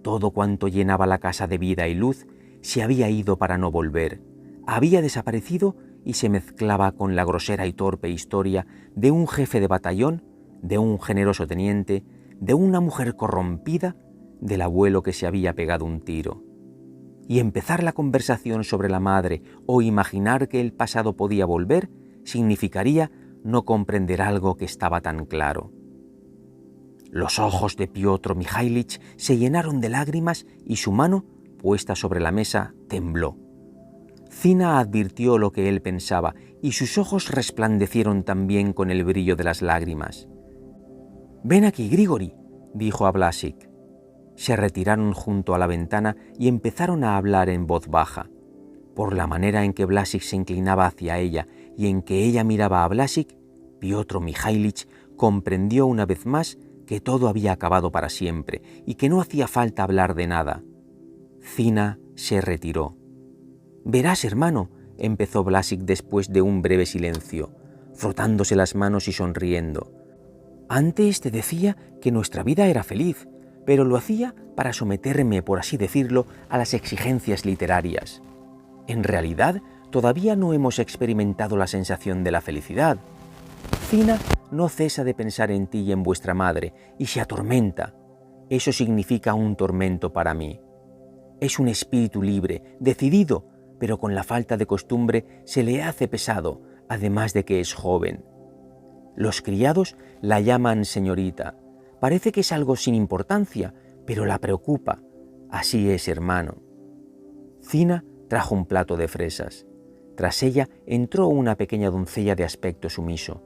todo cuanto llenaba la casa de vida y luz, se había ido para no volver, había desaparecido y se mezclaba con la grosera y torpe historia de un jefe de batallón, de un generoso teniente, de una mujer corrompida, del abuelo que se había pegado un tiro. Y empezar la conversación sobre la madre o imaginar que el pasado podía volver significaría no comprender algo que estaba tan claro. Los ojos de Piotr Mikhailich se llenaron de lágrimas y su mano, puesta sobre la mesa, tembló. Zina advirtió lo que él pensaba y sus ojos resplandecieron también con el brillo de las lágrimas. «Ven aquí, Grigori», dijo a Blasik. Se retiraron junto a la ventana y empezaron a hablar en voz baja. Por la manera en que Blasik se inclinaba hacia ella y en que ella miraba a Blasik, Piotr Mikhailich comprendió una vez más que todo había acabado para siempre y que no hacía falta hablar de nada. Zina se retiró. «Verás, hermano», empezó Blasik después de un breve silencio, frotándose las manos y sonriendo. «Antes te decía que nuestra vida era feliz, pero lo hacía para someterme, por así decirlo, a las exigencias literarias. En realidad, todavía no hemos experimentado la sensación de la felicidad. Zina no cesa de pensar en ti y en vuestra madre, y se atormenta. Eso significa un tormento para mí. Es un espíritu libre, decidido, pero con la falta de costumbre se le hace pesado, además de que es joven. Los criados la llaman señorita. Parece que es algo sin importancia, pero la preocupa. Así es, hermano. Zina trajo un plato de fresas. Tras ella entró una pequeña doncella de aspecto sumiso.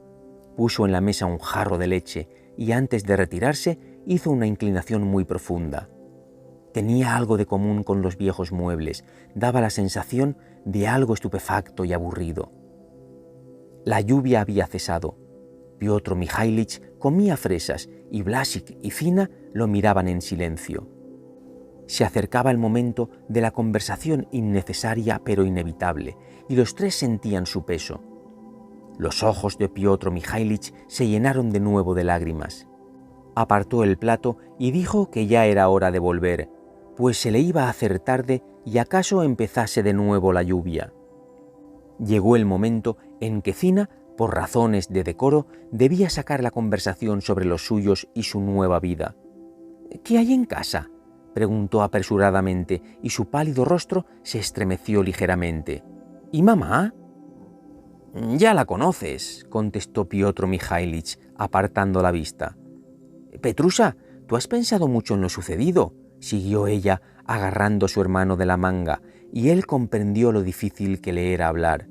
Puso en la mesa un jarro de leche y antes de retirarse hizo una inclinación muy profunda. Tenía algo de común con los viejos muebles, daba la sensación de algo estupefacto y aburrido. La lluvia había cesado. Piotr Mikhailich comía fresas y Blasik y Zina lo miraban en silencio. Se acercaba el momento de la conversación innecesaria pero inevitable, y los tres sentían su peso. Los ojos de Piotr Mikhailich se llenaron de nuevo de lágrimas. Apartó el plato y dijo que ya era hora de volver, pues se le iba a hacer tarde y acaso empezase de nuevo la lluvia. Llegó el momento en que Zina, por razones de decoro, debía sacar la conversación sobre los suyos y su nueva vida. «¿Qué hay en casa?», preguntó apresuradamente, y su pálido rostro se estremeció ligeramente. «¿Y mamá?». «Ya la conoces», contestó Piotr Mikhailich, apartando la vista. «Petrusha, tú has pensado mucho en lo sucedido», siguió ella, agarrando a su hermano de la manga, y él comprendió lo difícil que le era hablar.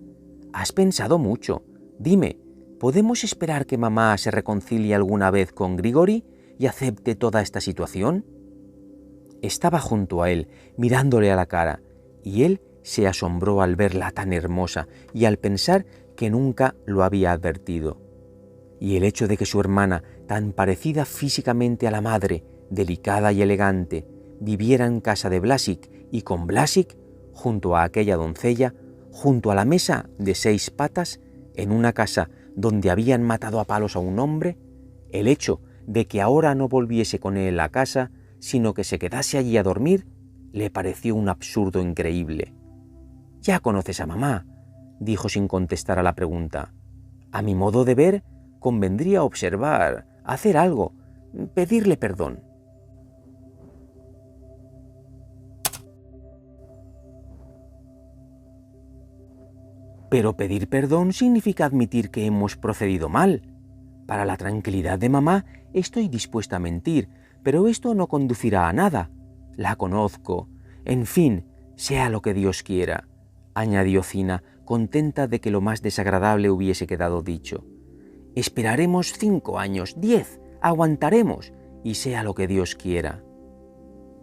«Has pensado mucho. Dime, ¿podemos esperar que mamá se reconcilie alguna vez con Grigori y acepte toda esta situación?». Estaba junto a él, mirándole a la cara, y él se asombró al verla tan hermosa y al pensar que nunca lo había advertido. Y el hecho de que su hermana, tan parecida físicamente a la madre, delicada y elegante, viviera en casa de Blasik y con Blasik, junto a aquella doncella, junto a la mesa de 6 patas, en una casa donde habían matado a palos a un hombre, el hecho de que ahora no volviese con él a casa, sino que se quedase allí a dormir, le pareció un absurdo increíble. «Ya conoces a mamá», dijo sin contestar a la pregunta. «A mi modo de ver, convendría observar, hacer algo, pedirle perdón». «Pero pedir perdón significa admitir que hemos procedido mal. Para la tranquilidad de mamá estoy dispuesta a mentir, pero esto no conducirá a nada. La conozco. En fin, sea lo que Dios quiera», añadió Zina, contenta de que lo más desagradable hubiese quedado dicho. «Esperaremos 5 años, 10, aguantaremos, y sea lo que Dios quiera».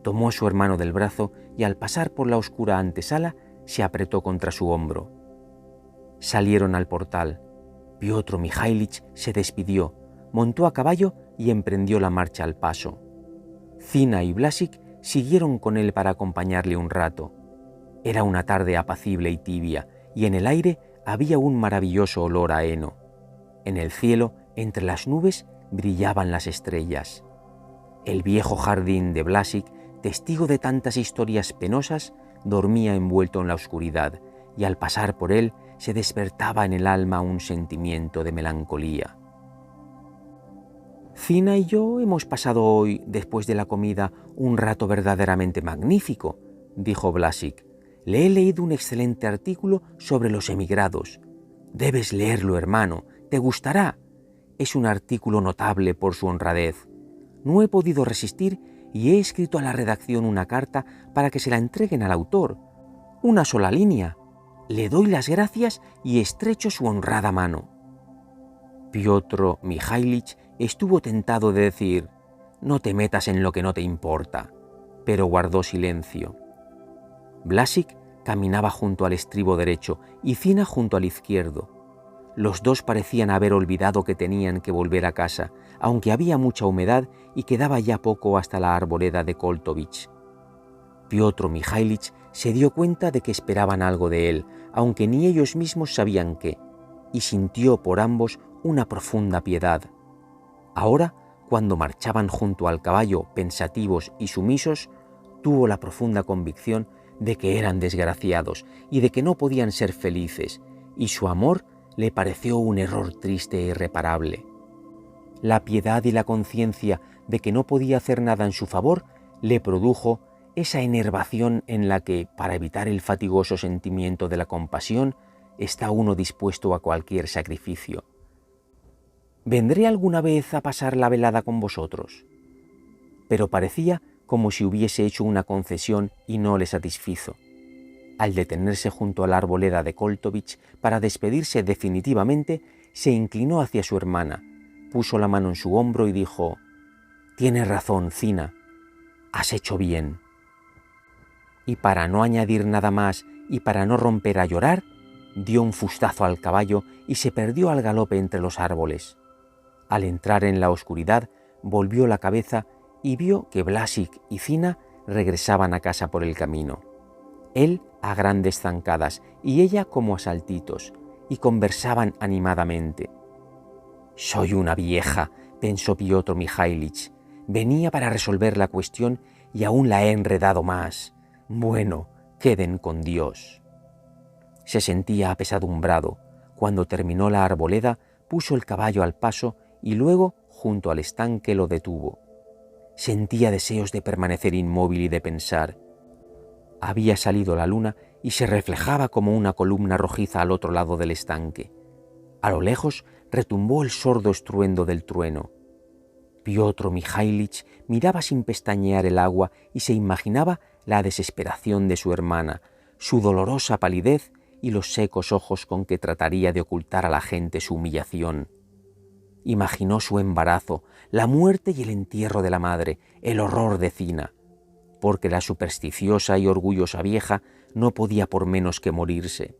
Tomó a su hermano del brazo y al pasar por la oscura antesala se apretó contra su hombro. Salieron al portal. Piotr Mikhailich se despidió, montó a caballo y emprendió la marcha al paso. Zina y Blasik siguieron con él para acompañarle un rato. Era una tarde apacible y tibia, y en el aire había un maravilloso olor a heno. En el cielo, entre las nubes, brillaban las estrellas. El viejo jardín de Blasik, testigo de tantas historias penosas, dormía envuelto en la oscuridad, y al pasar por él se despertaba en el alma un sentimiento de melancolía. «Zina y yo hemos pasado hoy, después de la comida, un rato verdaderamente magnífico», dijo Blasik. «Le he leído un excelente artículo sobre los emigrados. Debes leerlo, hermano, te gustará. Es un artículo notable por su honradez. No he podido resistir y he escrito a la redacción una carta para que se la entreguen al autor. Una sola línea. Le doy las gracias y estrecho su honrada mano». Piotr Mikhailich estuvo tentado de decir: «No te metas en lo que no te importa», pero guardó silencio. Blasik caminaba junto al estribo derecho y Zina junto al izquierdo. Los dos parecían haber olvidado que tenían que volver a casa, aunque había mucha humedad y quedaba ya poco hasta la arboleda de Koltovich. Piotr Mikhailich se dio cuenta de que esperaban algo de él, aunque ni ellos mismos sabían qué, y sintió por ambos una profunda piedad. Ahora, cuando marchaban junto al caballo, pensativos y sumisos, tuvo la profunda convicción de que eran desgraciados y de que no podían ser felices, y su amor le pareció un error triste e irreparable. La piedad y la conciencia de que no podía hacer nada en su favor le produjo esa enervación en la que, para evitar el fatigoso sentimiento de la compasión, está uno dispuesto a cualquier sacrificio. «¿Vendré alguna vez a pasar la velada con vosotros?». Pero parecía como si hubiese hecho una concesión y no le satisfizo. Al detenerse junto a la arboleda de Koltovich para despedirse definitivamente, se inclinó hacia su hermana, puso la mano en su hombro y dijo: «Tienes razón, Zina, has hecho bien». Y para no añadir nada más y para no romper a llorar, dio un fustazo al caballo y se perdió al galope entre los árboles. Al entrar en la oscuridad, volvió la cabeza y vio que Blasik y Zina regresaban a casa por el camino. Él a grandes zancadas y ella como a saltitos, y conversaban animadamente. «Soy una vieja», pensó Piotr Mijailich. «Venía para resolver la cuestión y aún la he enredado más. Bueno, queden con Dios». Se sentía apesadumbrado. Cuando terminó la arboleda, puso el caballo al paso y luego, junto al estanque, lo detuvo. Sentía deseos de permanecer inmóvil y de pensar. Había salido la luna y se reflejaba como una columna rojiza al otro lado del estanque. A lo lejos retumbó el sordo estruendo del trueno. Piotr Mijailich miraba sin pestañear el agua y se imaginaba la desesperación de su hermana, su dolorosa palidez y los secos ojos con que trataría de ocultar a la gente su humillación. Imaginó su embarazo, la muerte y el entierro de la madre, el horror de Zina, porque la supersticiosa y orgullosa vieja no podía por menos que morirse.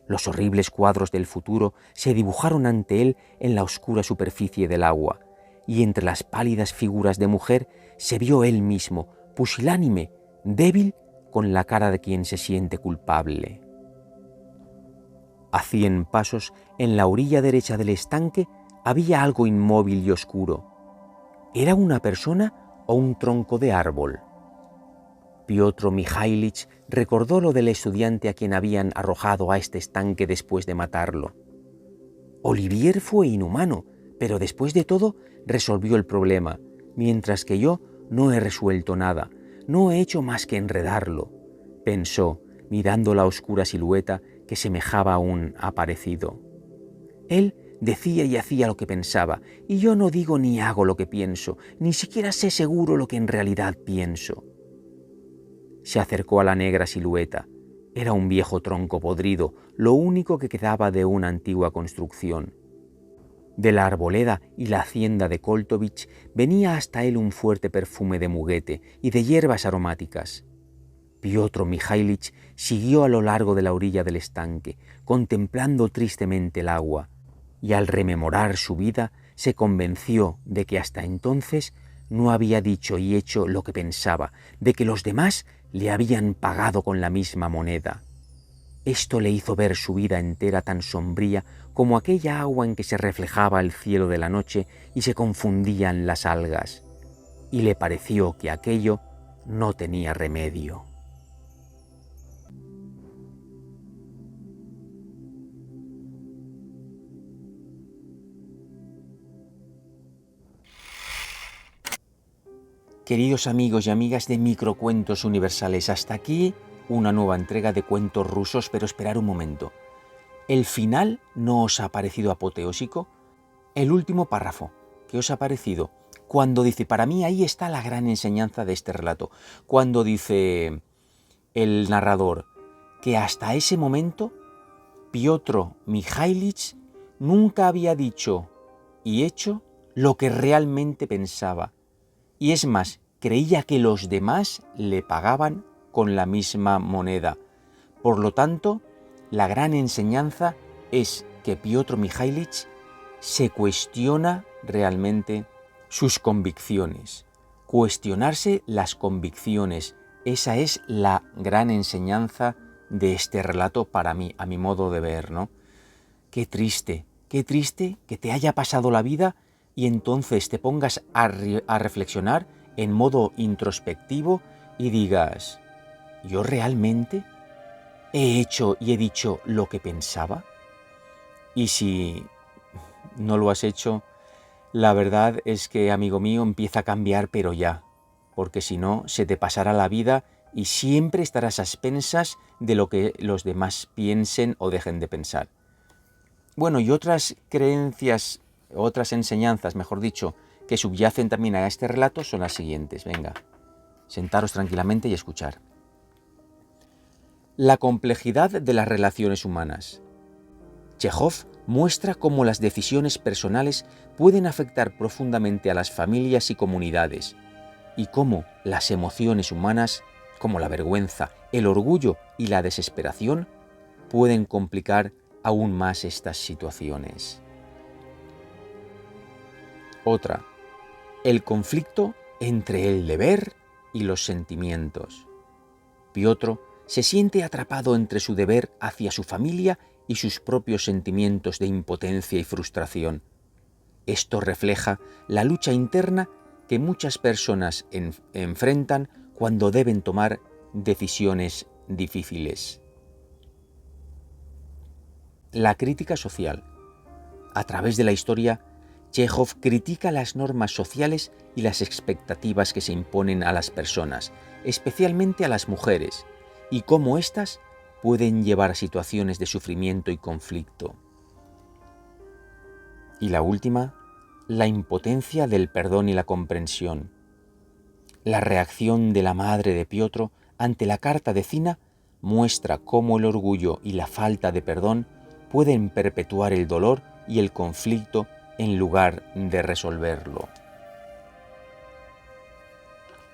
Los horribles cuadros del futuro se dibujaron ante él en la oscura superficie del agua, y entre las pálidas figuras de mujer se vio él mismo, pusilánime, débil, con la cara de quien se siente culpable. A 100 pasos, en la orilla derecha del estanque, había algo inmóvil y oscuro. ¿Era una persona o un tronco de árbol? Piotr Mijailich recordó lo del estudiante a quien habían arrojado a este estanque después de matarlo. Olivier fue inhumano, pero después de todo resolvió el problema, mientras que yo no he resuelto nada, no he hecho más que enredarlo, pensó, mirando la oscura silueta que semejaba a un aparecido. Él decía y hacía lo que pensaba, y yo no digo ni hago lo que pienso, ni siquiera sé seguro lo que en realidad pienso. Se acercó a la negra silueta. Era un viejo tronco podrido, lo único que quedaba de una antigua construcción. De la arboleda y la hacienda de Koltovich venía hasta él un fuerte perfume de muguete y de hierbas aromáticas. Piotr Mijailich siguió a lo largo de la orilla del estanque, contemplando tristemente el agua, y al rememorar su vida se convenció de que hasta entonces no había dicho y hecho lo que pensaba, de que los demás le habían pagado con la misma moneda. Esto le hizo ver su vida entera tan sombría como aquella agua en que se reflejaba el cielo de la noche y se confundían las algas, y le pareció que aquello no tenía remedio. Queridos amigos y amigas de Microcuentos Universales, hasta aquí una nueva entrega de cuentos rusos, pero esperad un momento. ¿El final no os ha parecido apoteósico? El último párrafo, ¿qué os ha parecido? Cuando dice, para mí ahí está la gran enseñanza de este relato, cuando dice el narrador que hasta ese momento Piotr Mijailich nunca había dicho y hecho lo que realmente pensaba. Y es más, creía que los demás le pagaban con la misma moneda. Por lo tanto, la gran enseñanza es que Piotr Mijailich se cuestiona realmente sus convicciones. Cuestionarse las convicciones, esa es la gran enseñanza de este relato para mí, a mi modo de ver, ¿no? Qué triste que te haya pasado la vida y entonces te pongas a reflexionar en modo introspectivo y digas, ¿yo realmente he hecho y he dicho lo que pensaba? Y si no lo has hecho, la verdad es que, amigo mío, empieza a cambiar, pero ya, porque si no, se te pasará la vida y siempre estarás a expensas de lo que los demás piensen o dejen de pensar. Bueno, y otras creencias, otras enseñanzas, mejor dicho, que subyacen también a este relato son las siguientes. Venga, sentaros tranquilamente y escuchar. La complejidad de las relaciones humanas. Chejov muestra cómo las decisiones personales pueden afectar profundamente a las familias y comunidades, y cómo las emociones humanas, como la vergüenza, el orgullo y la desesperación, pueden complicar aún más estas situaciones. Otra, el conflicto entre el deber y los sentimientos. Piotr se siente atrapado entre su deber hacia su familia y sus propios sentimientos de impotencia y frustración. Esto refleja la lucha interna que muchas personas enfrentan cuando deben tomar decisiones difíciles. La crítica social. A través de la historia, Chejov critica las normas sociales y las expectativas que se imponen a las personas, especialmente a las mujeres, y cómo éstas pueden llevar a situaciones de sufrimiento y conflicto. Y la última, la impotencia del perdón y la comprensión. La reacción de la madre de Piotr ante la carta de Zina muestra cómo el orgullo y la falta de perdón pueden perpetuar el dolor y el conflicto en lugar de resolverlo.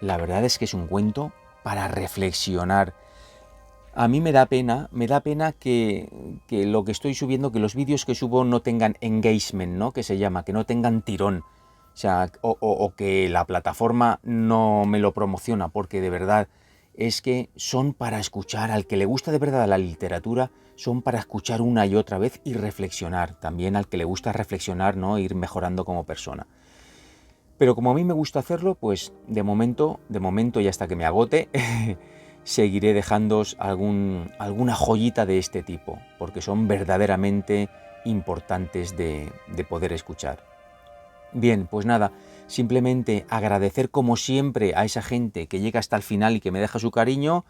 La verdad es que es un cuento para reflexionar. A mí me da pena que lo que estoy subiendo, que los vídeos que subo no tengan engagement, ¿no? Que se llama, que no tengan tirón. O sea, o que la plataforma no me lo promociona, porque de verdad es que son para escuchar, al que le gusta de verdad la literatura, son para escuchar una y otra vez y reflexionar. También al que le gusta reflexionar, ¿no? Ir mejorando como persona. Pero como a mí me gusta hacerlo, pues de momento y hasta que me agote, seguiré dejándoos alguna joyita de este tipo, porque son verdaderamente importantes de poder escuchar. Bien, pues nada, simplemente agradecer como siempre a esa gente que llega hasta el final y que me deja su cariño,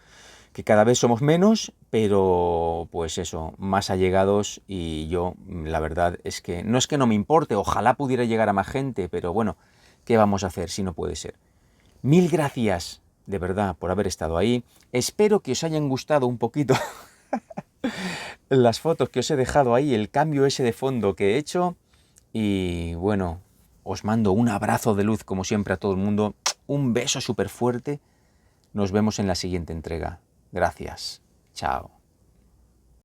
que cada vez somos menos, pero pues eso, más allegados, y yo la verdad es que no me importe, ojalá pudiera llegar a más gente, pero bueno, ¿qué vamos a hacer si no puede ser? Mil gracias, de verdad, por haber estado ahí. Espero que os hayan gustado un poquito las fotos que os he dejado ahí, el cambio ese de fondo que he hecho. Y bueno, os mando un abrazo de luz como siempre a todo el mundo. Un beso súper fuerte. Nos vemos en la siguiente entrega. Gracias. Chao.